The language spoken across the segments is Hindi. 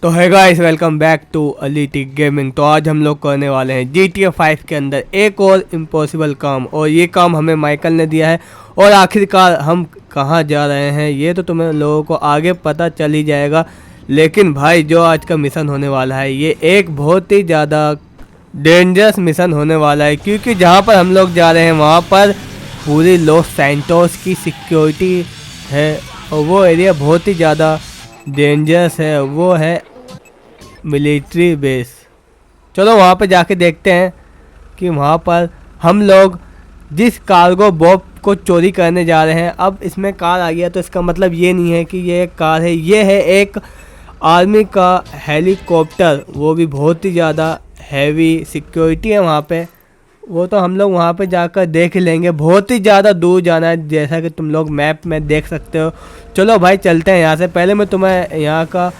तो है guys, welcome back to Ality Gaming. तो आज हम लोग करने वाले हैं GTA 5 के अंदर एक और इम्पॉसिबल काम, और ये काम हमें माइकल ने दिया है। और आखिरकार हम कहाँ जा रहे हैं ये तो तुम्हें लोगों को आगे पता चल ही जाएगा। लेकिन भाई जो आज का मिशन होने वाला है ये एक बहुत ही ज़्यादा डेंजरस मिशन होने वाला है, क्योंकि जहाँ पर हम लोग जा रहे हैं वहाँ पर पूरी लॉस सैंटोस की सिक्योरिटी है और वो एरिया बहुत ही ज़्यादा डेंजरस है। वो है मिलिट्री बेस। चलो वहाँ पे जाके देखते हैं कि वहाँ पर हम लोग जिस कार्गो बॉब को चोरी करने जा रहे हैं। अब इसमें कार आ गया तो इसका मतलब ये नहीं है कि ये एक कार है, ये है एक आर्मी का हेलीकॉप्टर। वो भी बहुत ही ज़्यादा हैवी सिक्योरिटी है वहाँ पे। वो तो हम लोग वहाँ पे जाकर देख लेंगे। बहुत ही ज़्यादा दूर जाना है, जैसा कि तुम लोग मैप में देख सकते हो। चलो भाई चलते हैं यहाँ से। पहले मैं तुम्हें यहाँ का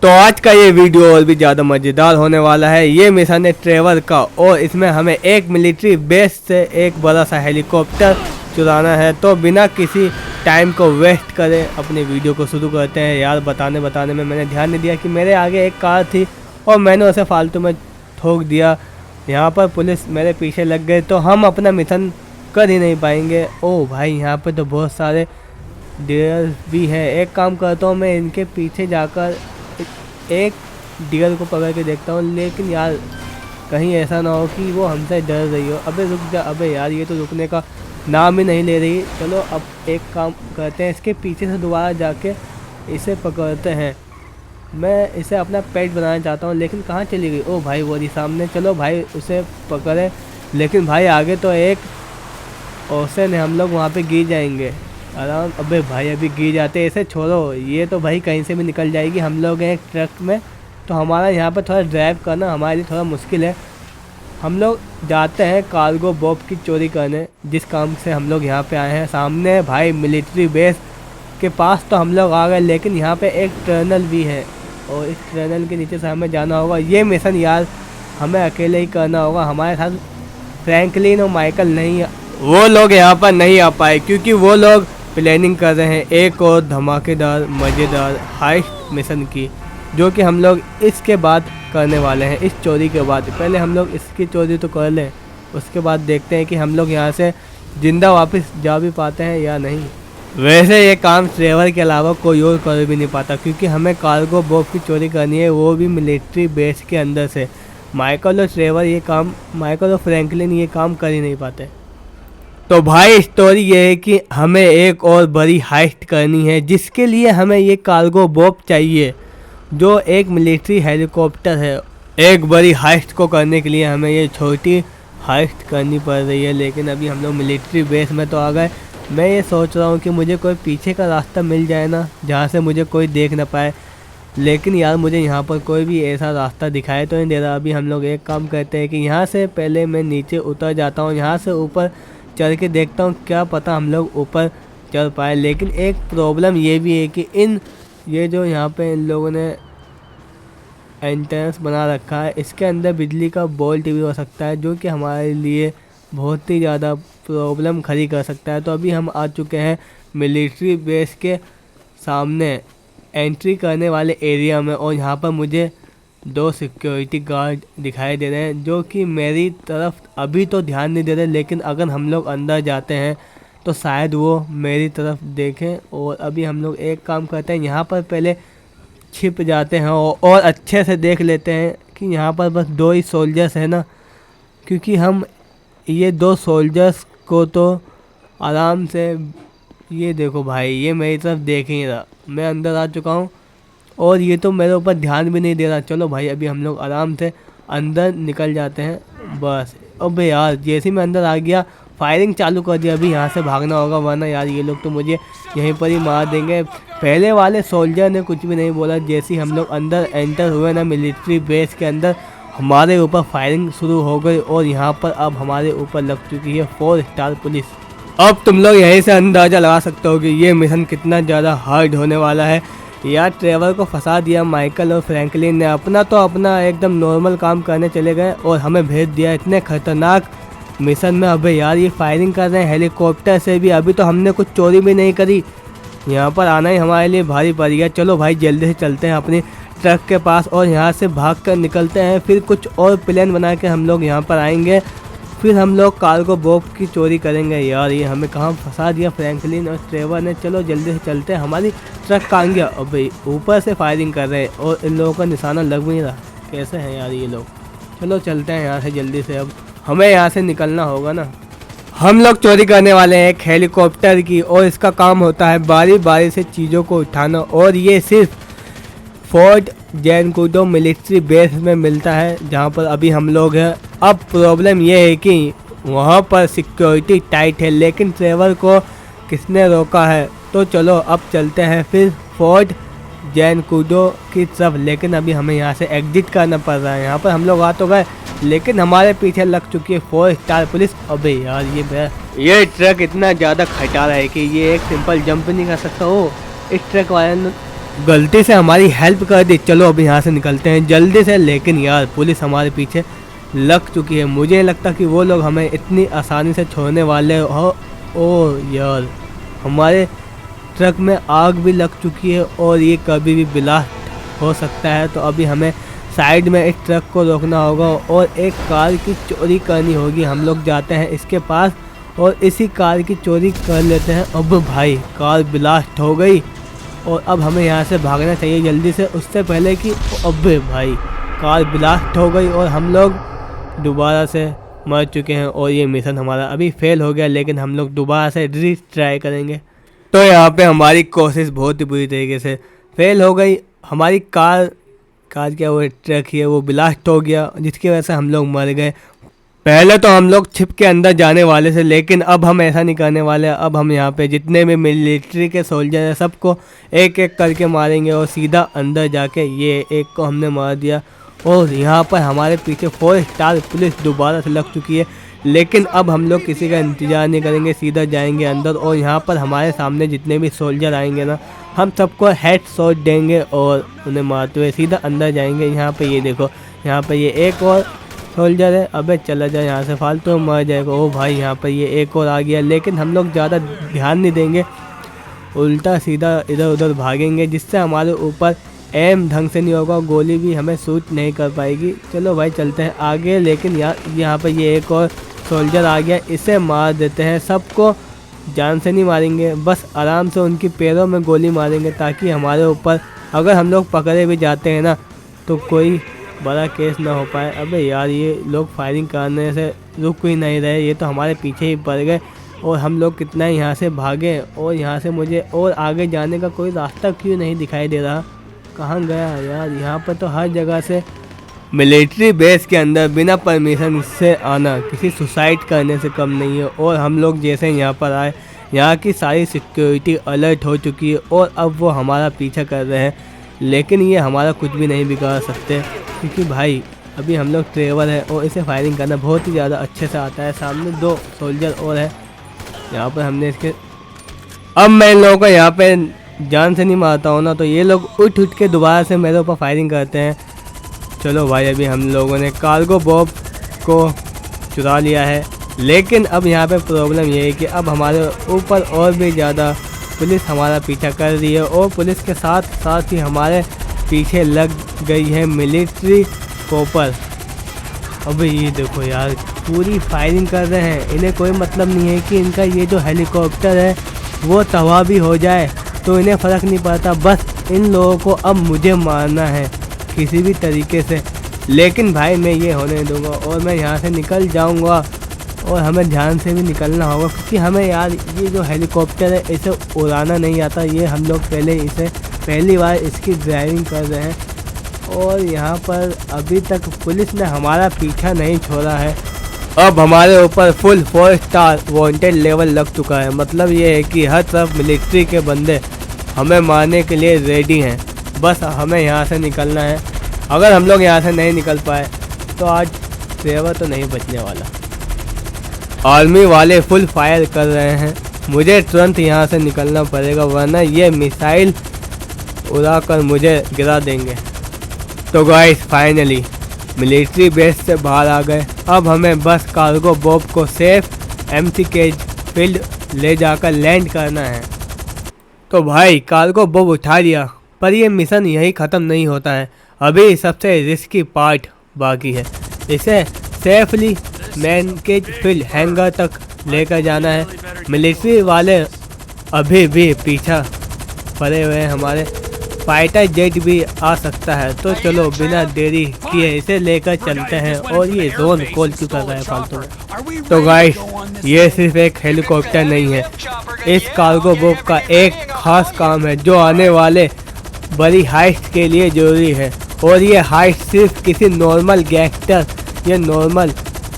तो आज का ये वीडियो और भी ज़्यादा मज़ेदार होने वाला है। ये मिशन है ट्रेवर का और इसमें हमें एक मिलिट्री बेस से एक बड़ा सा हेलीकॉप्टर चुराना है। तो बिना किसी टाइम को वेस्ट करे अपने वीडियो को शुरू करते हैं। यार बताने में मैंने ध्यान नहीं दिया कि मेरे आगे एक कार थी और मैंने उसे फालतू में ठोक दिया। यहाँ पर पुलिस मेरे पीछे लग गए तो हम अपना मिशन कर ही नहीं पाएंगे। ओ भाई यहाँ पे तो बहुत सारे डियर भी हैं। एक काम करता हूँ, मैं इनके पीछे जाकर एक डियर को पकड़ के देखता हूँ। लेकिन यार कहीं ऐसा ना हो कि वो हमसे डर रही हो। अबे रुक जा, अबे यार ये तो रुकने का नाम ही नहीं ले रही। चलो अब एक काम करते हैं, इसके पीछे से दोबारा जाके इसे पकड़ते हैं। मैं इसे अपना पेट बनाना चाहता हूँ, लेकिन कहाँ चली गई? ओ भाई वो रही सामने। चलो भाई उसे पकड़े, लेकिन भाई आगे तो एक ओसन है, हम लोग वहाँ पे गिर जाएंगे आराम। अबे भाई अभी गिर जाते, इसे छोड़ो। ये तो भाई कहीं से भी निकल जाएगी। हम लोग हैं एक ट्रक में, तो हमारा यहाँ पर थोड़ा ड्राइव करना हमारे लिए थोड़ा मुश्किल है। हम लोग जाते हैं कार्गो बॉब की चोरी करने, जिस काम से हम लोग यहाँ पे आए हैं। सामने भाई मिलिट्री बेस के पास तो हम लोग आ गए, लेकिन यहाँ पे एक टनल भी है और इस टनल के नीचे से हमें जाना होगा। ये मिशन यार हमें अकेले ही करना होगा। हमारे साथ फ्रैंकलिन और माइकल नहीं, वो लोग यहाँ पर नहीं आ पाए क्योंकि वो लोग प्लानिंग कर रहे हैं एक और धमाकेदार मज़ेदार हाइस्ट मिशन की, जो कि हम लोग इसके बाद करने वाले हैं। इस चोरी के बाद पहले हम लोग इसकी चोरी तो कर लें, उसके बाद देखते हैं कि हम लोग यहाँ से ज़िंदा वापस जा भी पाते हैं या नहीं। वैसे ये काम ट्रेवर के अलावा कोई और कर भी नहीं पाता, क्योंकि हमें कार्गो बॉब की चोरी करनी है, वो भी मिलिट्री बेस के अंदर से। माइकल और ट्रेवर ये काम, माइकल और फ्रैंकलिन ये काम कर ही नहीं पाते। तो भाई स्टोरी ये है कि हमें एक और बड़ी हाइस्ट करनी है, जिसके लिए हमें ये कार्गो बॉब चाहिए, जो एक मिलिट्री हेलीकॉप्टर है। एक बड़ी हाइस्ट को करने के लिए हमें ये छोटी हाइस्ट करनी पड़ रही है, लेकिन अभी हम लोग मिलिट्री बेस में तो आ गए। मैं ये सोच रहा हूँ कि मुझे कोई पीछे का रास्ता मिल जाए ना, जहाँ से मुझे कोई देख ना पाए। लेकिन यार मुझे यहाँ पर कोई भी ऐसा रास्ता दिखाई तो नहीं दे रहा। अभी हम लोग एक काम करते हैं कि यहाँ से पहले मैं नीचे उतर जाता हूँ, यहाँ से ऊपर चढ़ के देखता हूँ, क्या पता हम लोग ऊपर चढ़ पाए। लेकिन एक प्रॉब्लम ये भी है कि ये जो यहाँ पे इन लोगों ने एंट्रेंस बना रखा है, इसके अंदर बिजली का बोल्ट भी हो सकता है, जो कि हमारे लिए बहुत ही ज़्यादा प्रॉब्लम खड़ी कर सकता है। तो अभी हम आ चुके हैं मिलिट्री बेस के सामने एंट्री करने वाले एरिया में, और यहाँ पर मुझे दो सिक्योरिटी गार्ड दिखाई दे रहे हैं, जो कि मेरी तरफ अभी तो ध्यान नहीं दे रहे। लेकिन अगर हम लोग अंदर जाते हैं तो शायद वो मेरी तरफ देखें। और अभी हम लोग एक काम करते हैं, यहाँ पर पहले छिप जाते हैं और अच्छे से देख लेते हैं कि यहाँ पर बस दो ही सोल्जर्स हैं ना, क्योंकि हम ये दो सोल्जर्स को तो आराम से, ये देखो भाई ये मेरी तरफ देख ही रहा। मैं अंदर आ चुका हूँ और ये तो मेरे ऊपर ध्यान भी नहीं दे रहा। चलो भाई अभी हम लोग आराम से अंदर निकल जाते हैं बस। अबे यार जैसे मैं अंदर आ गया फायरिंग चालू कर दिया। अभी यहाँ से भागना होगा, वरना यार ये लोग तो मुझे यहीं पर ही मार देंगे। पहले वाले सोल्जर ने कुछ भी नहीं बोला, जैसे ही हम लोग अंदर एंटर हुए ना मिलिट्री बेस के अंदर, हमारे ऊपर फायरिंग शुरू हो गई। और यहाँ पर अब हमारे ऊपर लग चुकी है 4 स्टार पुलिस। अब तुम लोग यहीं से अंदाज़ा लगा सकते हो कि ये मिशन कितना ज़्यादा हार्ड होने वाला है। यार ट्रेवर को फंसा दिया माइकल और फ्रैंकलिन ने। अपना एकदम नॉर्मल काम करने चले गए और हमें भेज दिया इतने खतरनाक मिशन में। अबे यार ये फायरिंग कर रहे हैं हेलीकॉप्टर से भी। अभी तो हमने कुछ चोरी भी नहीं करी, यहाँ पर आना ही हमारे लिए भारी पड़ गया। चलो भाई जल्दी से चलते हैं अपनी ट्रक के पास और यहाँ से भाग कर निकलते हैं। फिर कुछ और प्लान बना के हम लोग यहाँ पर आएंगे। फिर हम लोग कार्गो बॉब की चोरी करेंगे। यार ये हमें कहाँ फंसा दिया फ्रैंकलिन और ट्रेवर ने। चलो जल्दी से चलते हैं। हमारी ट्रक कहाँ गया? अब भाई ऊपर से फायरिंग कर रहे हैं और इन लोगों का निशाना लग भी नहीं रहा। कैसे हैं यार ये लोग? चलो चलते हैं यहाँ से जल्दी से। अब हमें यहाँ से निकलना होगा ना। हम लोग चोरी करने वाले हैं एक हेलीकॉप्टर की और इसका काम होता है बारी बारी से चीज़ों को उठाना। और ये सिर्फ फोर्ट जैनकुडो मिलिट्री बेस में मिलता है जहाँ पर अभी हम लोग हैं। अब प्रॉब्लम ये है कि वहाँ पर सिक्योरिटी टाइट है, लेकिन ट्रेवर को किसने रोका है? तो चलो अब चलते हैं फिर फोर्ट जैनकुडो की तरफ। लेकिन अभी हमें यहाँ से एग्जिट करना पड़ रहा है। यहाँ पर हम लोग आ तो गए, लेकिन हमारे पीछे लग चुकी है 4 स्टार पुलिस। अबे यार ये ट्रक इतना ज़्यादा खटा रहा है कि ये एक सिंपल जंप नहीं कर सकता। हो इस ट्रक वाले ने गलती से हमारी हेल्प कर दी। चलो अब यहाँ से निकलते हैं जल्दी से। लेकिन यार पुलिस हमारे पीछे लग चुकी है। मुझे लगता कि वो लोग हमें इतनी आसानी से छोड़ने वाले हो। ओ यार हमारे ट्रक में आग भी लग चुकी है और ये कभी भी ब्लास्ट हो सकता है। तो अभी हमें साइड में एक ट्रक को रोकना होगा और एक कार की चोरी करनी होगी। हम लोग जाते हैं इसके पास और इसी कार की चोरी कर लेते हैं। अब भाई कार ब्लास्ट हो गई और अब हमें यहाँ से भागना चाहिए जल्दी से, उससे पहले कि अब भाई कार ब्लास्ट हो गई और हम लोग दोबारा से मर चुके हैं और ये मिशन हमारा अभी फेल हो गया। लेकिन हम लोग दोबारा से ट्राई करेंगे। तो यहाँ पे हमारी कोशिश बहुत ही बुरी तरीके से फेल हो गई। हमारी कार क्या वो ट्रक है वो ब्लास्ट हो गया, जिसकी वजह से हम लोग मर गए। पहले तो हम लोग छिप के अंदर जाने वाले थे, लेकिन अब हम ऐसा नहीं करने वाले। अब हम यहाँ पे जितने भी मिलिट्री के सोल्जर हैं सबको एक एक करके मारेंगे और सीधा अंदर जाके ये एक को हमने मार दिया। और यहाँ पर हमारे पीछे 4 स्टार पुलिस दोबारा से लग चुकी है। लेकिन अब हम लोग किसी का इंतज़ार नहीं करेंगे, सीधा जाएंगे अंदर और यहाँ पर हमारे सामने जितने भी सोल्जर आएंगे ना, हम सबको हेड शॉट देंगे और उन्हें मारते हुए सीधा अंदर जाएंगे। यहाँ पे ये देखो, यहाँ पे ये एक और सोल्जर है। अबे चला जाए यहाँ से, फालतू मर जाएगा। ओ भाई यहाँ पर ये एक और आ गया, लेकिन हम लोग ज़्यादा ध्यान नहीं देंगे, उल्टा सीधा इधर उधर भागेंगे, जिससे हमारे ऊपर एम ढंग से नहीं होगा, गोली भी हमें शूट नहीं कर पाएगी। चलो भाई चलते हैं आगे। लेकिन यहाँ पर ये एक और सोल्जर आ गया, इसे मार देते हैं। सबको जान से नहीं मारेंगे, बस आराम से उनकी पैरों में गोली मारेंगे, ताकि हमारे ऊपर अगर हम लोग पकड़े भी जाते हैं ना तो कोई बड़ा केस ना हो पाए। अबे यार ये लोग फायरिंग करने से रुक ही नहीं रहे, ये तो हमारे पीछे ही पड़ गए और हम लोग कितना यहाँ से भागे। और यहाँ से मुझे और आगे जाने का कोई रास्ता क्यों नहीं दिखाई दे रहा? कहाँ गया यार? यहाँ पर तो हर जगह से मिलिट्री बेस के अंदर बिना परमिशन से आना किसी सुसाइड करने से कम नहीं है। और हम लोग जैसे यहाँ पर आए, यहाँ की सारी सिक्योरिटी अलर्ट हो चुकी है और अब वो हमारा पीछा कर रहे हैं। लेकिन ये हमारा कुछ भी नहीं बिगाड़ सकते, क्योंकि भाई अभी हम लोग ट्रेवर है और इसे फायरिंग करना बहुत ही ज़्यादा अच्छे से आता है। सामने 2 सोल्जर और है, यहाँ पर हमने इसके अब मैं इन लोगों को यहाँ पे जान से नहीं मारता हूँ ना, तो ये लोग उठ के दोबारा से मेरे ऊपर फायरिंग करते हैं। चलो भाई अभी हम लोगों ने कार्गो बॉब को चुरा लिया है। लेकिन अब यहाँ पे प्रॉब्लम ये है कि अब हमारे ऊपर और भी ज़्यादा पुलिस हमारा पीछा कर रही है और पुलिस के साथ साथ ही हमारे पीछे लग गई है मिलिट्री कॉपर। अब ये देखो यार पूरी फायरिंग कर रहे हैं, इन्हें कोई मतलब नहीं है कि इनका ये जो हेलीकॉप्टर है वो तबाह भी हो जाए, तो इन्हें फ़र्क नहीं पड़ता। बस इन लोगों को अब मुझे मारना है किसी भी तरीके से। लेकिन भाई मैं ये होने दूंगा और मैं यहाँ से निकल जाऊँगा और हमें ध्यान से भी निकलना होगा, क्योंकि हमें यार ये जो हेलीकॉप्टर है इसे उड़ाना नहीं आता। ये हम लोग पहली बार इसकी ड्राइविंग कर रहे हैं और यहाँ पर अभी तक पुलिस ने हमारा पीछा नहीं छोड़ा है। अब हमारे ऊपर फुल 4 स्टार वांटेड लेवल लग चुका है। मतलब ये है कि हर तरफ मिलिट्री के बंदे हमें मारने के लिए रेडी हैं। बस हमें यहाँ से निकलना है। अगर हम लोग यहाँ से नहीं निकल पाए तो आज ट्रेवर तो नहीं बचने वाला। आर्मी वाले फुल फायर कर रहे हैं, मुझे तुरंत यहाँ से निकलना पड़ेगा, वरना ये मिसाइल उड़ाकर मुझे गिरा देंगे। तो गाइस फाइनली मिलिट्री बेस से बाहर आ गए। अब हमें बस कार्गो बॉब को सेफ एम्प्टी केज फील्ड ले जाकर लैंड करना है। तो भाई कार्गो बॉब उठा लिया पर ये मिशन यही ख़त्म नहीं होता है, अभी सबसे रिस्की पार्ट बाकी है। इसे सेफली मैनकेज फील्ड हैंगर तक लेकर जाना है। मिलिट्री वाले अभी भी पीछा पड़े हुए हैं, हमारे फाइटर जेट भी आ सकता है। तो चलो बिना देरी किए इसे लेकर चलते हैं। और ये जोन कॉल क्यों कर रहा है फालतू में। तो गाइस, ये सिर्फ एक हेलीकॉप्टर नहीं है, इस कार्गो बोट का एक खास काम है जो आने वाले बड़ी हाइस्ट के लिए जरूरी है। और ये हाइस्ट सिर्फ किसी नॉर्मल गैंगस्टर या नॉर्मल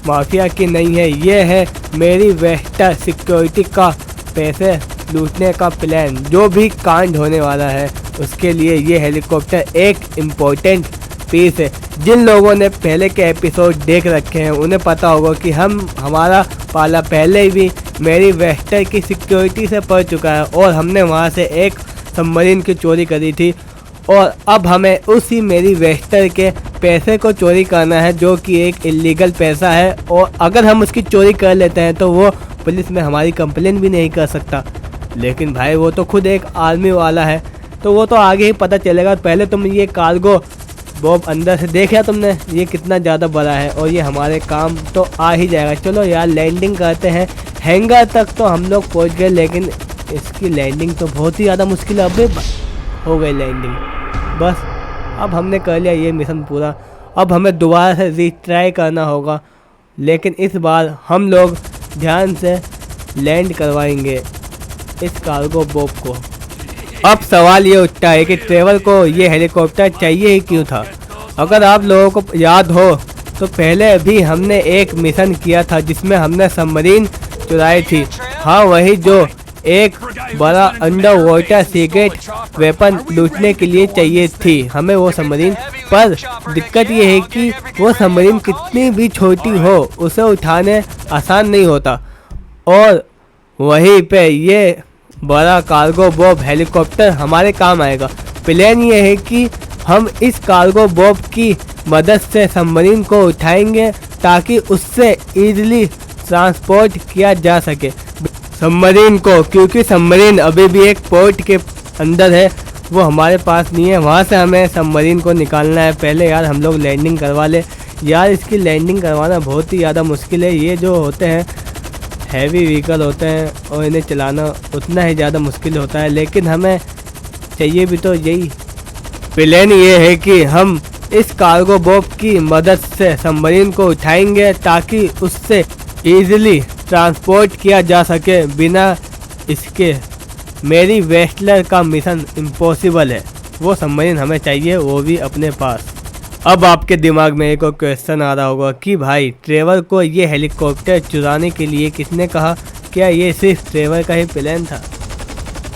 माफिया की नहीं है, ये है मेरी वेस्टर सिक्योरिटी का पैसे लूटने का प्लान। जो भी कांड होने वाला है उसके लिए ये हेलीकॉप्टर एक इम्पोर्टेंट पीस है। जिन लोगों ने पहले के एपिसोड देख रखे हैं उन्हें पता होगा कि हमारा पाला पहले भी मेरी वेस्टर की सिक्योरिटी से पड़ चुका है और हमने वहाँ से एक सबमरीन की चोरी करी थी। और अब हमें उसी मेरी वेस्टर के पैसे को चोरी करना है जो कि एक इलीगल पैसा है। और अगर हम उसकी चोरी कर लेते हैं तो वो पुलिस में हमारी कंप्लेन भी नहीं कर सकता। लेकिन भाई वो तो खुद एक आर्मी वाला है, तो वो तो आगे ही पता चलेगा। पहले तुम ये कार्गो बॉब अंदर से देखा तुमने, ये कितना ज़्यादा बड़ा है और ये हमारे काम तो आ ही जाएगा। चलो यार लैंडिंग करते हैं। हैंगर तक तो हम लोग पहुँच गए, लेकिन इसकी लैंडिंग तो बहुत ही ज़्यादा मुश्किल है। अबे हो गई लैंडिंग, बस अब हमने कर लिया ये मिशन पूरा। अब हमें दोबारा से रीट्राई करना होगा, लेकिन इस बार हम लोग ध्यान से लैंड करवाएंगे इस कार्गो बॉब को। अब सवाल ये उठता है कि ट्रेवर को ये हेलीकॉप्टर चाहिए ही क्यों था। अगर आप लोगों को याद हो तो पहले भी हमने एक मिशन किया था जिसमें हमने सबमरीन चुराई थी। हाँ, वही जो एक बड़ा अंडर वाटर सीक्रेट वेपन लूटने के लिए चाहिए थी हमें वो सबमरीन। पर दिक्कत ये है कि वो सबमरीन कितनी भी छोटी हो उसे उठाने आसान नहीं होता। और वहीं पे ये बड़ा कार्गो बॉब हेलीकॉप्टर हमारे काम आएगा। प्लान ये है कि हम इस कार्गो बॉब की मदद से सबमरीन को उठाएंगे ताकि उससे इजीली ट्रांसपोर्ट किया जा सके सबमरीन को, क्योंकि सबमरीन अभी भी एक पोर्ट के अंदर है, वो हमारे पास नहीं है। वहाँ से हमें सबमरीन को निकालना है। पहले यार हम लोग लैंडिंग करवा ले। यार इसकी लैंडिंग करवाना बहुत ही ज़्यादा मुश्किल है। ये जो होते हैं हैवी व्हीकल होते हैं और इन्हें चलाना उतना ही ज़्यादा मुश्किल होता है, लेकिन हमें चाहिए भी तो यही। प्लान ये है कि हम इस कार्गो बॉब की मदद से सबमरीन को उठाएंगे ताकि उससे ईजिली ट्रांसपोर्ट किया जा सके। बिना इसके मेरी वेस्टलर का मिशन इम्पॉसिबल है। वो सबमरीन हमें चाहिए, वो भी अपने पास। अब आपके दिमाग में एक और क्वेश्चन आ रहा होगा कि भाई ट्रेवर को ये हेलीकॉप्टर चुराने के लिए किसने कहा? क्या ये सिर्फ ट्रेवर का ही प्लान था?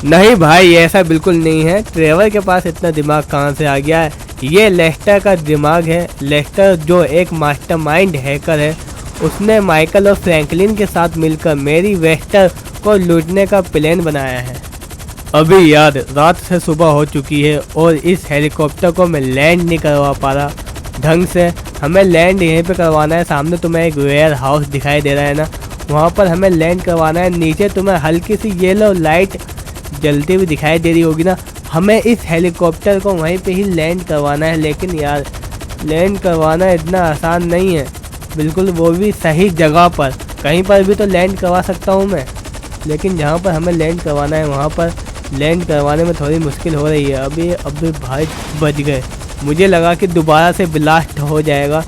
नहीं भाई, ऐसा बिल्कुल नहीं है। ट्रेवर के पास इतना दिमाग कहाँ से आ गया है? ये लेस्टर का दिमाग है। लेस्टर जो एक मास्टरमाइंड हैकर है, उसने माइकल और फ्रैंकलिन के साथ मिलकर मेरी वेस्टर को लूटने का प्लान बनाया है। अभी यार रात से सुबह हो चुकी है और इस हेलीकॉप्टर को मैं लैंड नहीं करवा पा रहा ढंग से। हमें लैंड यहीं पे करवाना है। सामने तुम्हें एक वेयर हाउस दिखाई दे रहा है ना, वहाँ पर हमें लैंड करवाना है। नीचे तुम्हें हल्की सी येलो लाइट जलती हुई दिखाई दे रही होगी ना, हमें इस हेलीकॉप्टर को वहीं पे ही लैंड करवाना है। लेकिन यार लैंड करवाना इतना आसान नहीं है बिल्कुल, वो भी सही जगह पर। कहीं पर भी तो लैंड करवा सकता हूँ मैं, लेकिन जहाँ पर हमें लैंड करवाना है वहाँ पर लैंड करवाने में थोड़ी मुश्किल हो रही है। अभी भाई बच गए। मुझे लगा कि दोबारा से ब्लास्ट हो जाएगा,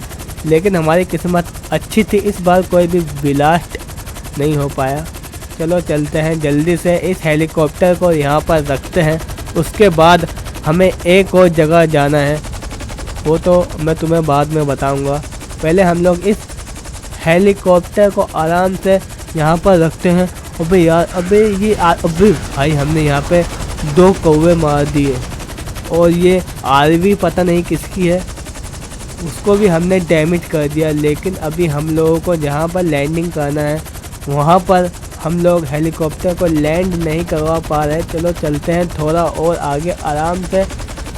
लेकिन हमारी किस्मत अच्छी थी, इस बार कोई भी ब्लास्ट नहीं हो पाया। चलो चलते हैं जल्दी से, इस हेलीकॉप्टर को यहाँ पर रखते हैं। उसके बाद हमें एक और जगह जाना है, वो तो मैं तुम्हें बाद में बताऊँगा। पहले हम लोग इस हेलीकॉप्टर को आराम से यहाँ पर रखते हैं। अबे यार अबे भाई हमने यहाँ पे 2 कौवे मार दिए और ये आरवी पता नहीं किसकी है, उसको भी हमने डैमेज कर दिया। लेकिन अभी हम लोगों को जहाँ पर लैंडिंग करना है वहाँ पर हम लोग हेलीकॉप्टर को लैंड नहीं करवा पा रहे। चलो चलते हैं थोड़ा और आगे आराम से।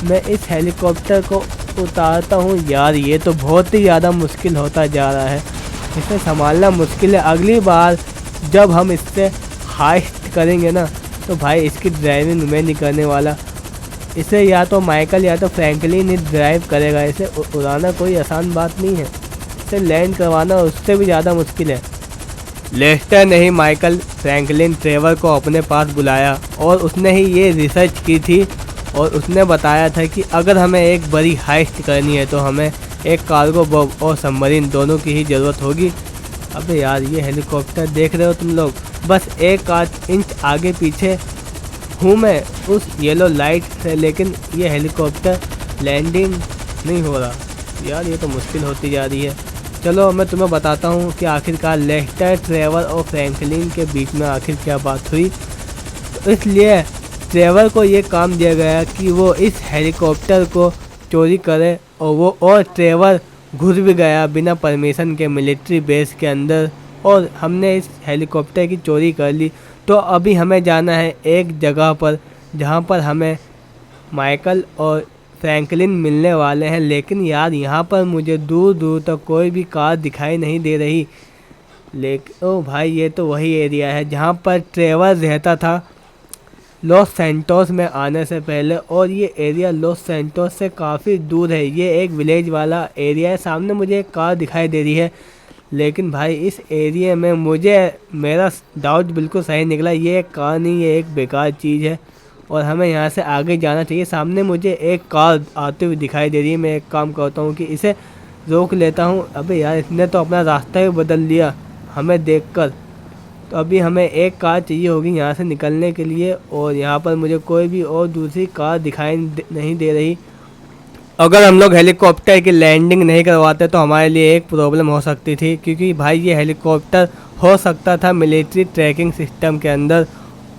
मैं इस हेलीकॉप्टर को उतारता हूँ। यार ये तो बहुत ही ज़्यादा मुश्किल होता जा रहा है, इसे संभालना मुश्किल है। अगली बार जब हम इससे हाइस्ट करेंगे ना तो भाई इसकी ड्राइविंग मैं नहीं करने वाला। इसे या तो माइकल या तो फ्रैंकलिन ही ड्राइव करेगा। इसे उड़ाना कोई आसान बात नहीं है, इसे लैंड करवाना उससे भी ज़्यादा मुश्किल है। लेस्टर ने ही माइकल फ्रैंकलिन ट्रेवर को अपने पास बुलाया और उसने ही ये रिसर्च की थी और उसने बताया था कि अगर हमें एक बड़ी हाइस्ट करनी है तो हमें एक कार्गो बम और सबमरीन दोनों की ही ज़रूरत होगी। अबे यार ये हेलीकॉप्टर देख रहे हो तुम लोग, बस 1 इंच आगे पीछे हूँ मैं उस येलो लाइट से, लेकिन ये हेलीकॉप्टर लैंडिंग नहीं हो रहा। यार ये तो मुश्किल होती जा रही है। चलो मैं तुम्हें बताता हूँ कि आखिरकार लेस्टर, ट्रेवर और फ्रैंकलिन के बीच में आखिर क्या बात हुई। तो इसलिए ट्रेवर को ये काम दिया गया कि वो इस हेलीकॉप्टर को चोरी करे और ट्रेवर घुस भी गया बिना परमिशन के मिलिट्री बेस के अंदर और हमने इस हेलीकॉप्टर की चोरी कर ली। तो अभी हमें जाना है एक जगह पर जहाँ पर हमें माइकल और फ्रैंकलिन मिलने वाले हैं। लेकिन यार यहाँ पर मुझे दूर दूर तक कोई भी कार दिखाई नहीं दे रही। लेकिन ओ भाई ये तो वही एरिया है जहाँ पर ट्रेवर रहता था लॉस सैंटोस में आने से पहले, और ये एरिया लॉस सैंटोस से काफ़ी दूर है। ये एक विलेज वाला एरिया है। सामने मुझे एक कार दिखाई दे रही है, लेकिन भाई इस एरिया में मुझे मेरा डाउट बिल्कुल सही निकला। ये एक कार नहीं, ये एक बेकार चीज़ है और हमें यहाँ से आगे जाना चाहिए। सामने मुझे एक कार आती हुई दिखाई दे रही है। मैं एक काम करता हूँ कि इसे रोक लेता हूँ। अबे यार इसने तो अपना रास्ता ही बदल लिया हमें देखकर। तो अभी हमें एक कार चाहिए होगी यहाँ से निकलने के लिए, और यहाँ पर मुझे कोई भी और दूसरी कार दिखाई नहीं दे रही। अगर हम लोग हेलीकॉप्टर की लैंडिंग नहीं करवाते तो हमारे लिए एक प्रॉब्लम हो सकती थी, क्योंकि भाई ये हेलीकॉप्टर हो सकता था मिलिट्री ट्रैकिंग सिस्टम के अंदर,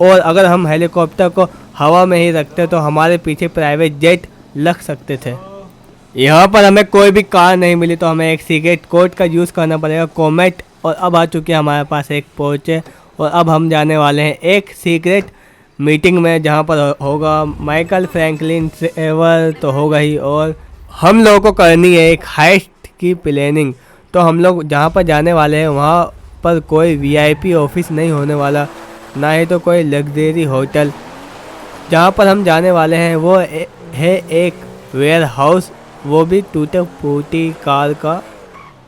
और अगर हम हेलीकॉप्टर को हवा में ही रखते तो हमारे पीछे प्राइवेट जेट लग सकते थे। यहाँ पर हमें कोई भी कार नहीं मिली तो हमें एक सीक्रेट कोड का यूज़ करना पड़ेगा, कोमेट। और अब आ चुके हैं हमारे पास एक पोर्च है और अब हम जाने वाले हैं एक सीक्रेट मीटिंग में जहाँ पर होगा माइकल, फ्रैंकलिन, ट्रेवर तो होगा ही, और हम लोगों को करनी है एक हाइस्ट की प्लानिंग। तो हम लोग जहाँ पर जाने वाले हैं वहाँ पर कोई वीआईपी ऑफिस नहीं होने वाला, ना ही तो कोई लग्जरी होटल। जहाँ पर हम जाने वाले हैं वो है एक वेयर हाउस, वो भी टूटे फूटी कार का।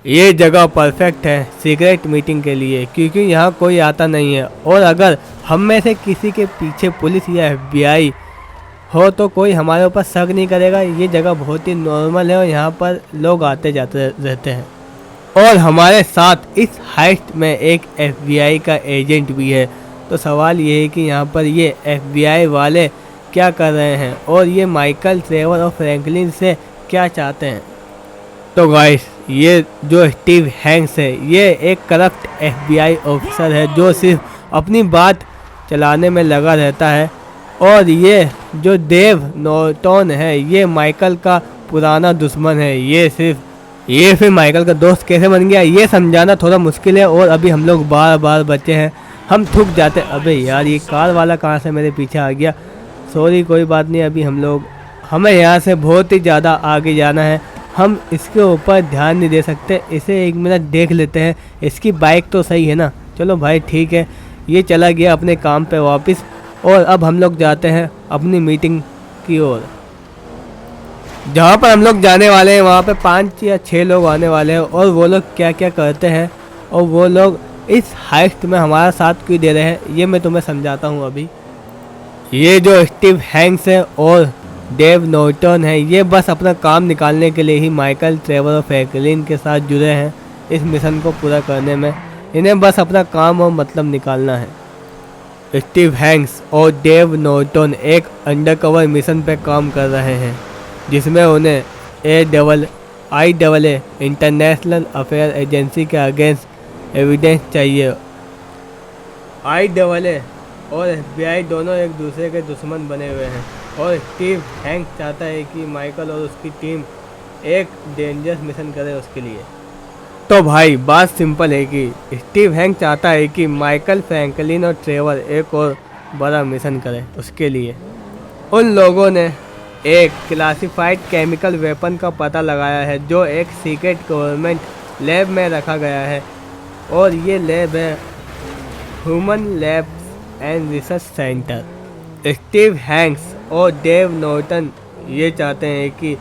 ये जगह परफेक्ट है सीक्रेट मीटिंग के लिए, क्योंकि यहाँ कोई आता नहीं है, और अगर हम में से किसी के पीछे पुलिस या FBI हो तो कोई हमारे ऊपर शक नहीं करेगा। ये जगह बहुत ही नॉर्मल है और यहाँ पर लोग आते जाते रहते हैं। और हमारे साथ इस हाइस्ट में एक FBI का एजेंट भी है। तो सवाल ये है कि यहाँ पर ये FBI वाले क्या कर रहे हैं और ये माइकल, ट्रेवर और फ्रैंकलिन से क्या चाहते हैं। तो गाइस ये जो स्टीव हैंक्स है ये एक करप्ट FBI ऑफिसर है जो सिर्फ अपनी बात चलाने में लगा रहता है, और ये जो डेव नॉर्टन है ये माइकल का पुराना दुश्मन है। ये फिर माइकल का दोस्त कैसे बन गया ये समझाना थोड़ा मुश्किल है, और अभी हम लोग बार बचे हैं, हम थक जाते। अबे यार ये कार वाला कहाँ से मेरे पीछे आ गया। सॉरी कोई बात नहीं। अभी हमें यहाँ से बहुत ही ज़्यादा आगे जाना है। हम इसके ऊपर ध्यान नहीं दे सकते। इसे 1 मिनट देख लेते हैं। इसकी बाइक तो सही है ना। चलो भाई ठीक है। ये चला गया अपने काम पे वापस, और अब हम लोग जाते हैं अपनी मीटिंग की ओर। जहाँ पर हम लोग जाने वाले हैं वहाँ पे 5 या 6 लोग आने वाले हैं, और वो लोग क्या क्या करते हैं और वो लोग इस हाइस्ट में हमारा साथ क्यों दे रहे हैं ये मैं तुम्हें समझाता हूँ अभी। ये जो स्टीव हैंक्स है और डेव नॉर्टन है ये बस अपना काम निकालने के लिए ही माइकल, ट्रेवर और फ्रैंकलिन के साथ जुड़े हैं इस मिशन को पूरा करने में। इन्हें बस अपना काम और मतलब निकालना है। स्टीव हैंक्स और डेव नॉर्टन एक अंडरकवर मिशन पे काम कर रहे हैं जिसमें उन्हें IAA इंटरनेशनल अफेयर एजेंसी के अगेंस्ट एविडेंस चाहिए। IAA और FBI दोनों एक दूसरे के दुश्मन बने हुए हैं, और स्टीव हैंक्स चाहता है कि माइकल और उसकी टीम एक डेंजरस मिशन करे उसके लिए। तो भाई बात सिंपल है कि स्टीव हैंक्स चाहता है कि माइकल, फ्रैंकलिन और ट्रेवर एक और बड़ा मिशन करें उसके लिए। उन लोगों ने एक क्लासिफाइड केमिकल वेपन का पता लगाया है जो एक सीक्रेट गवर्नमेंट लैब में रखा गया है, और ये लैब है human labs and research centre. Steve Hanks और डेव नॉर्टन ये चाहते हैं कि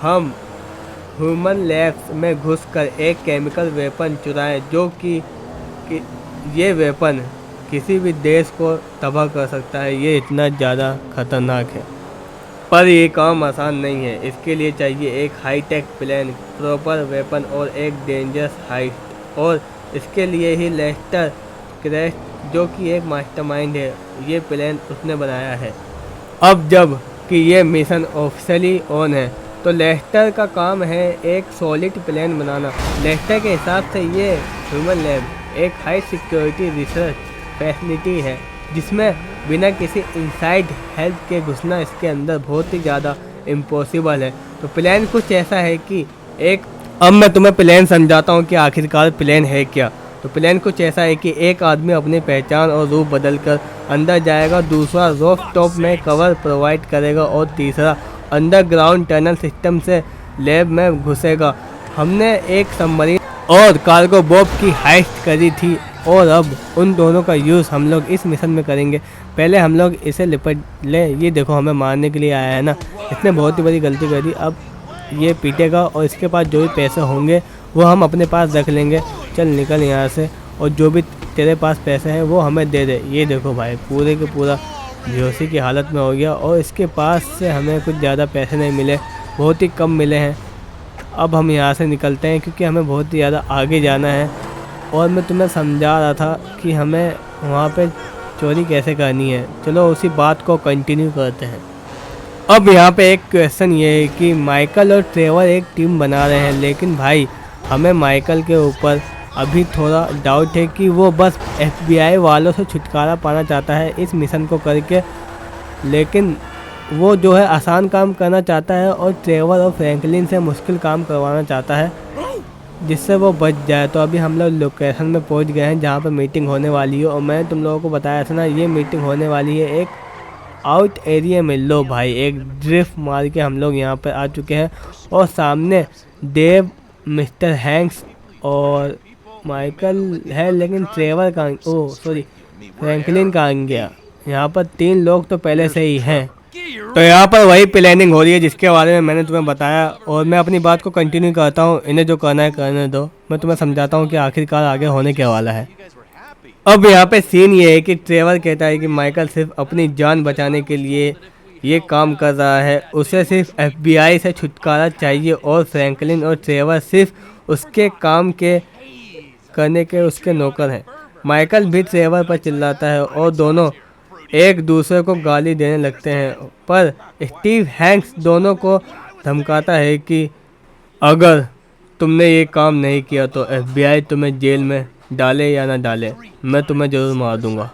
हम ह्यूमन लैब्स में घुसकर एक केमिकल वेपन चुराएं जो कि ये वेपन किसी भी देश को तबाह कर सकता है। ये इतना ज़्यादा खतरनाक है, पर ये काम आसान नहीं है। इसके लिए चाहिए एक हाईटेक प्लान, प्रॉपर वेपन और एक डेंजरस हाइट। और इसके लिए ही लेस्टर क्रेस्ट जो कि एक मास्टरमाइंड है, ये प्लान उसने बनाया है। अब जब कि ये मिशन ऑफिशियली ऑन है तो लेस्टर का काम है एक सॉलिड प्लान बनाना। लेस्टर के हिसाब से ये ह्यूमन लैब एक हाई सिक्योरिटी रिसर्च फैसिलिटी है जिसमें बिना किसी इनसाइड हेल्प के घुसना इसके अंदर बहुत ही ज़्यादा इम्पॉसिबल है। तो प्लान कुछ ऐसा है कि अब मैं तुम्हें प्लान समझाता हूँ कि आखिरकार प्लान है क्या। तो प्लान कुछ ऐसा है कि एक आदमी अपनी पहचान और रूप बदलकर अंदर जाएगा, दूसरा रूफ टॉप में कवर प्रोवाइड करेगा और तीसरा अंडरग्राउंड टनल सिस्टम से लैब में घुसेगा। हमने एक सबमरीन और कार्गो बोट की हाइस्ट करी थी और अब उन दोनों का यूज़ हम लोग इस मिशन में करेंगे। पहले हम लोग इसे लिपट ले। ये देखो हमें मारने के लिए आया है ना, इसने बहुत ही बड़ी गलती करी। अब ये पीटेगा और इसके पास जो भी पैसे होंगे वो हम अपने पास रख लेंगे। चल निकल यहाँ से, और जो भी तेरे पास पैसे हैं वो हमें दे दे। ये देखो भाई पूरे के पूरा बेहोशी की हालत में हो गया और इसके पास से हमें कुछ ज़्यादा पैसे नहीं मिले, बहुत ही कम मिले हैं। अब हम यहाँ से निकलते हैं क्योंकि हमें बहुत ही ज़्यादा आगे जाना है। और मैं तुम्हें समझा रहा था कि हमें वहाँ पे चोरी कैसे करनी है। चलो उसी बात को कंटिन्यू करते हैं। अब यहाँ पे एक क्वेश्चन ये है कि माइकल और ट्रेवर एक टीम बना रहे हैं, लेकिन भाई हमें माइकल के ऊपर अभी थोड़ा डाउट है कि वो बस FBI वालों से छुटकारा पाना चाहता है इस मिशन को करके, लेकिन वो जो है आसान काम करना चाहता है और ट्रेवर और फ्रैंकलिन से मुश्किल काम करवाना चाहता है जिससे वो बच जाए। तो अभी हम लोग लोकेशन में पहुंच गए हैं जहाँ पर मीटिंग होने वाली है। और मैंने तुम लोगों को बताया था ना, ये मीटिंग होने वाली है एक आउट एरिया में। लो भाई एक ड्रिफ्ट मार के हम लोग यहाँ पर आ चुके हैं और सामने डेव, मिस्टर हैंक्स और माइकल है, लेकिन ट्रेवर का फ्रैंकलिन कहाँ गया। यहाँ पर 3 लोग तो पहले से ही हैं। तो यहाँ पर वही प्लानिंग हो रही है जिसके बारे में मैंने तुम्हें बताया, और मैं अपनी बात को कंटिन्यू करता हूँ। इन्हें जो करना है करने दो, मैं तुम्हें समझाता हूँ कि आखिरकार आगे होने क्या वाला है। अब यहाँ पे सीन ये है कि ट्रेवर कहता है कि माइकल सिर्फ अपनी जान बचाने के लिए ये काम कर रहा है, उसे सिर्फ FBI से छुटकारा चाहिए और फ्रैंकलिन और ट्रेवर सिर्फ उसके काम के करने के उसके नौकर हैं। माइकल भी ट्रेवर पर चिल्लाता है और दोनों एक दूसरे को गाली देने लगते हैं, पर स्टीव हैंक्स दोनों को धमकाता है कि अगर तुमने ये काम नहीं किया तो FBI तुम्हें जेल में डाले या ना डाले, मैं तुम्हें ज़रूर मार दूंगा।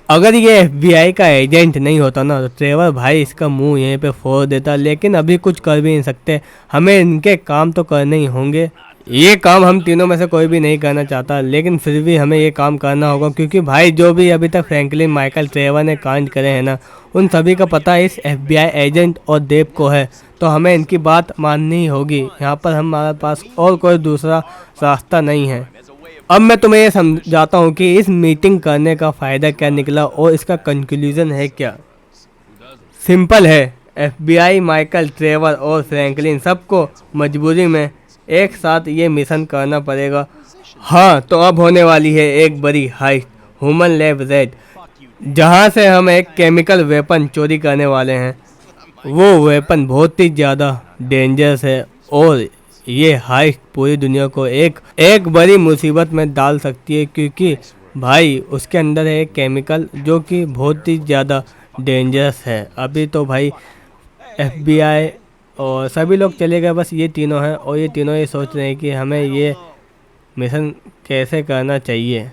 अगर ये FBI का एजेंट नहीं होता ना तो ट्रेवर भाई इसका मुंह यहीं पे फोड़ देता, लेकिन अभी कुछ कर भी नहीं सकते, हमें इनके काम तो करने ही होंगे। ये काम हम तीनों में से कोई भी नहीं करना चाहता, लेकिन फिर भी हमें ये काम करना होगा क्योंकि भाई जो भी अभी तक फ्रैंकलिन, माइकल, ट्रेवर ने कांड करे हैं ना, उन सभी का पता इस FBI एजेंट और देव को है। तो हमें इनकी बात माननी ही होगी। यहाँ पर हमारे पास और कोई दूसरा रास्ता नहीं है। अब मैं तुम्हें ये समझाता हूँ कि इस मीटिंग करने का फ़ायदा क्या निकला और इसका कंक्लूजन है क्या। सिंपल है, FBI, माइकल, ट्रेवर और फ्रैंकलिन सबको मजबूरी में एक साथ ये मिशन करना पड़ेगा। हाँ, तो अब होने वाली है एक बड़ी हाइस्ट ह्यूमन लैब रेड, जहाँ से हम एक केमिकल वेपन चोरी करने वाले हैं। वो वेपन बहुत ही ज़्यादा डेंजरस है और ये हाइस्ट पूरी दुनिया को एक बड़ी मुसीबत में डाल सकती है, क्योंकि भाई उसके अंदर है एक केमिकल जो कि बहुत ही ज़्यादा डेंजरस है। अभी तो भाई FBI और सभी लोग चले गए, बस ये तीनों हैं और ये तीनों ये सोच रहे हैं कि हमें ये मिशन कैसे करना चाहिए।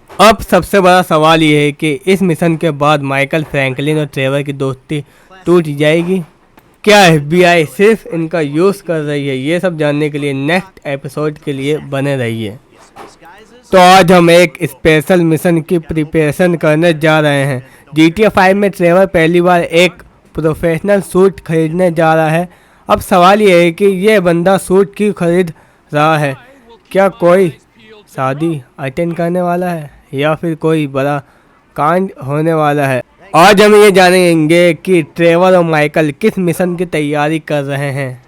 अब सबसे बड़ा सवाल ये है कि इस मिशन के बाद माइकल, फ्रैंकलिन और ट्रेवर की दोस्ती टूट जाएगी। क्या FBI सिर्फ इनका यूज़ कर रही है? ये सब जानने के लिए नेक्स्ट एपिसोड के लिए बने रहिए। तो आज हम एक स्पेशल मिशन की प्रिपरेशन करने जा रहे हैं। GTA 5 में ट्रेवर पहली बार एक प्रोफेशनल सूट खरीदने जा रहा है। अब सवाल ये है कि ये बंदा सूट क्यों खरीद रहा है? क्या कोई शादी अटेंड करने वाला है या फिर कोई बड़ा कांड होने वाला है? आज हम ये जानेंगे कि ट्रेवर और माइकल किस मिशन की तैयारी कर रहे हैं।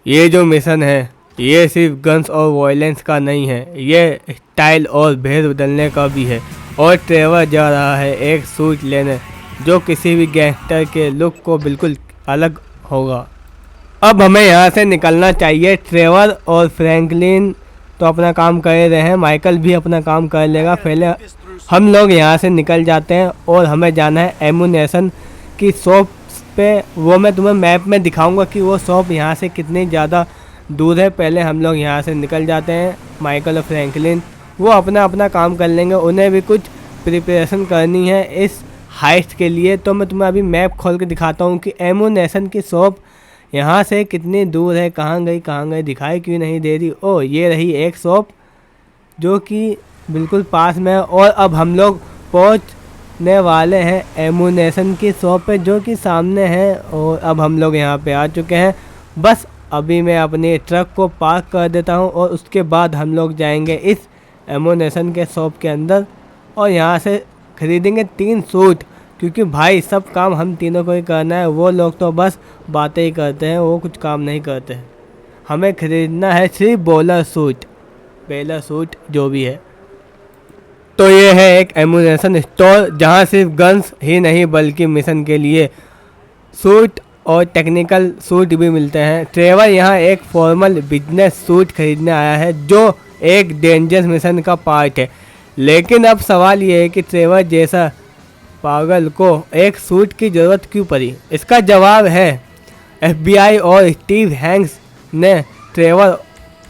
ये जो मिशन है ये सिर्फ गन्स और वायलेंस का नहीं है, ये स्टाइल और भेद बदलने का भी है। और ट्रेवर जा रहा है एक सूट लेने जो किसी भी गैंगस्टर के लुक को बिल्कुल अलग होगा। अब हमें यहाँ से निकलना चाहिए। ट्रेवर और फ्रैंकलिन तो अपना काम कर रहे हैं, माइकल भी अपना काम कर लेगा। पहले हम लोग यहाँ से निकल जाते हैं और हमें जाना है एमुनेशन की शॉप पे। वो मैं तुम्हें मैप में दिखाऊंगा कि वो शॉप यहाँ से कितनी ज़्यादा दूर है। पहले हम लोग यहाँ से निकल जाते हैं। माइकल और फ्रैंकलिन वो अपना अपना काम कर लेंगे, उन्हें भी कुछ प्रिपरेशन करनी है इस हाइस्ट के लिए। तो मैं तुम्हें अभी मैप खोल के दिखाता हूँ कि एमुनेशन की शॉप यहाँ से कितनी दूर है। कहाँ गई दिखाई क्यों नहीं दे रही। ओ ये रही एक शॉप जो कि बिल्कुल पास में है। और अब हम लोग पहुँचने वाले हैं एमुनेशन की शॉप पे जो कि सामने है। और अब हम लोग यहाँ पे आ चुके हैं। बस अभी मैं अपनी ट्रक को पार्क कर देता हूँ और उसके बाद हम लोग जाएंगे इस एमुनेशन के शॉप के अंदर और यहाँ से ख़रीदेंगे 3 सूट, क्योंकि भाई सब काम हम तीनों को ही करना है। वो लोग तो बस बातें ही करते हैं, वो कुछ काम नहीं करते हैं। हमें ख़रीदना है सिर्फ बेलर सूट जो भी है। तो ये है एक एमुनेशन स्टोर जहाँ सिर्फ गन्स ही नहीं बल्कि मिशन के लिए सूट और टेक्निकल सूट भी मिलते हैं। ट्रेवर यहाँ एक फॉर्मल बिजनेस सूट खरीदने आया है जो एक डेंजरस मिशन का पार्ट है। लेकिन अब सवाल ये है कि ट्रेवर जैसा पागल को एक सूट की ज़रूरत क्यों पड़ी। इसका जवाब है FBI और स्टीव हैंक्स ने ट्रेवर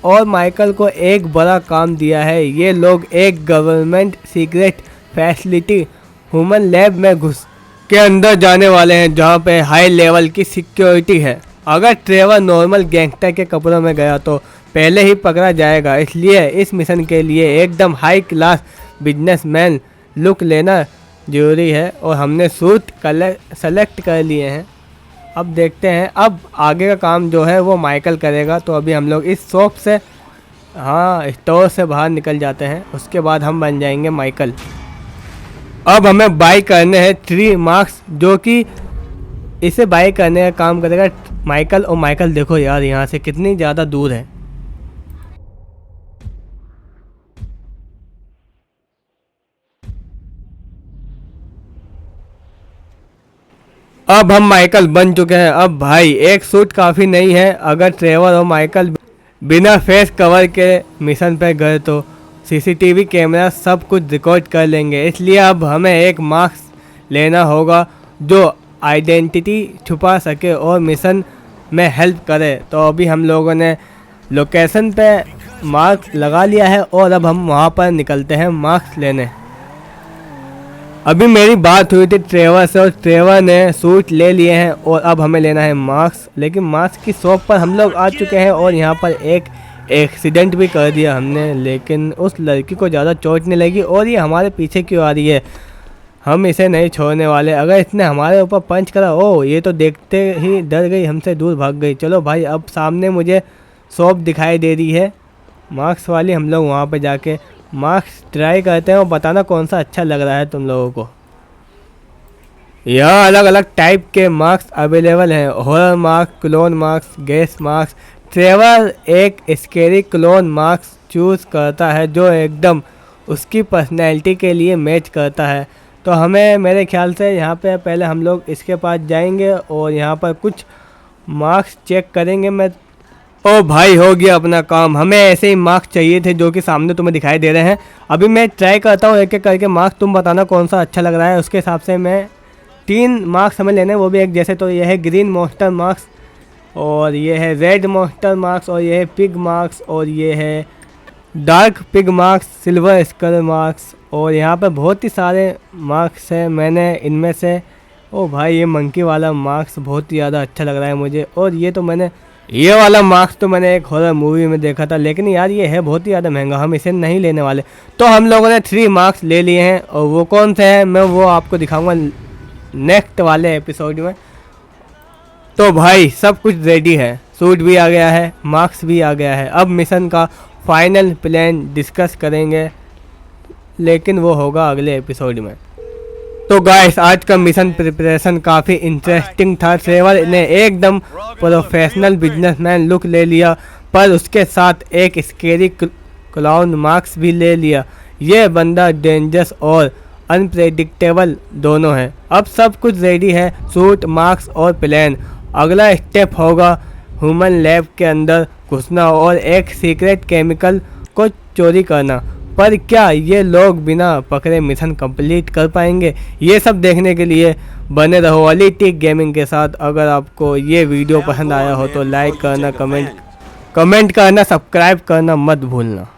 और माइकल को एक बड़ा काम दिया है। ये लोग एक government secret facility human lab में घुस के अंदर जाने वाले हैं जहां पे हाई लेवल की सिक्योरिटी है। अगर ट्रेवर नॉर्मल गैंगस्टर के कपड़ों में गया तो पहले ही पकड़ा जाएगा। इसलिए इस मिशन के लिए एकदम हाई क्लास बिजनेसमैन लुक लेना ज़रूरी है और हमने सूट सेलेक्ट कर लिए हैं। अब देखते हैं, अब आगे का काम जो है वो माइकल करेगा। तो अभी हम लोग इस शॉप से स्टोर से बाहर निकल जाते हैं, उसके बाद हम बन जाएंगे माइकल। अब हमें बाई करने हैं 3 मार्क्स जो कि इसे बाई करने का काम करेगा माइकल। और माइकल देखो यार यहाँ से कितनी ज़्यादा दूर है। अब हम माइकल बन चुके हैं। अब भाई एक सूट काफ़ी नहीं है। अगर ट्रेवर और माइकल बिना फेस कवर के मिशन पे गए तो CCTV कैमरा सब कुछ रिकॉर्ड कर लेंगे। इसलिए अब हमें एक मास्क लेना होगा जो आइडेंटिटी छुपा सके और मिशन में हेल्प करे। तो अभी हम लोगों ने लोकेशन पे मास्क लगा लिया है और अब हम वहाँ पर निकलते हैं मास्क लेने। अभी मेरी बात हुई थी ट्रेवर से और ट्रेवर ने सूट ले लिए हैं और अब हमें लेना है मास्क। लेकिन मास्क की शॉप पर हम लोग आ चुके हैं और यहाँ पर एक एक्सीडेंट भी कर दिया हमने, लेकिन उस लड़की को ज़्यादा चोट नहीं लगी और ये हमारे पीछे क्यों आ रही है। हम इसे नहीं छोड़ने वाले। अगर इसने हमारे ऊपर पंच करा, ओ ये तो देखते ही डर गई, हमसे दूर भाग गई। चलो भाई अब सामने मुझे शॉप दिखाई दे रही है मास्क वाली। हम लोग वहाँ पर जाके मास्क ट्राई करते हैं और बताना कौन सा अच्छा लग रहा है तुम लोगों को। यहाँ अलग अलग टाइप के मास्क अवेलेबल हैं, horror mask, clone mask, gas mask. Trevor एक स्केरी क्लोन मास्क चूज़ करता है जो एकदम उसकी पर्सनैलिटी के लिए मैच करता है। तो हमें मेरे ख्याल से यहाँ पे पहले हम लोग इसके पास जाएंगे और यहाँ पर कुछ मास्क चेक करेंगे। ओ भाई हो गया अपना काम। हमें ऐसे ही मार्क्स चाहिए थे जो कि सामने तुम्हें दिखाई दे रहे हैं। अभी मैं ट्राई करता हूँ एक एक करके मार्क्स, तुम बताना कौन सा अच्छा लग रहा है। उसके हिसाब से मैं 3 मार्क्स हमें लेने, वो भी एक जैसे। तो ये है ग्रीन मॉन्स्टर मार्क्स और ये है रेड मॉन्स्टर मार्क्स और ये है पिग मार्क्स और ये है dark pig marks, silver skull marks. और यहाँ पर बहुत ही सारे मार्क्स हैं। मैंने इनमें से ओ भाई ये मंकी वाला मार्क्स बहुत ही ज़्यादा अच्छा लग रहा है मुझे। और ये वाला मार्क्स तो मैंने एक हॉरर मूवी में देखा था, लेकिन यार ये है बहुत ही ज़्यादा महंगा, हम इसे नहीं लेने वाले। तो हम लोगों ने 3 मार्क्स ले लिए हैं और वो कौन से हैं मैं वो आपको दिखाऊंगा नेक्स्ट वाले एपिसोड में। तो भाई सब कुछ रेडी है, सूट भी आ गया है, मार्क्स भी आ गया है। अब मिशन का फाइनल प्लान डिस्कस करेंगे, लेकिन वो होगा अगले एपिसोड में। तो गाइस आज का मिशन प्रिपरेशन काफ़ी इंटरेस्टिंग था। ट्रेवर ने एकदम प्रोफेशनल बिजनेसमैन लुक ले लिया, पर उसके साथ एक स्केरी क्लाउन मार्क्स भी ले लिया। ये बंदा डेंजरस और अनप्रेडिक्टेबल दोनों है। अब सब कुछ रेडी है, सूट, मार्क्स और प्लान। अगला स्टेप होगा ह्यूमन लैब के अंदर घुसना और एक सीक्रेट केमिकल को चोरी करना। पर क्या ये लोग बिना पकड़े मिशन कंप्लीट कर पाएंगे? ये सब देखने के लिए बने रहो अलिटिक गेमिंग के साथ। अगर आपको ये वीडियो पसंद आया हो तो लाइक करना, कमेंट करना, सब्सक्राइब करना मत भूलना।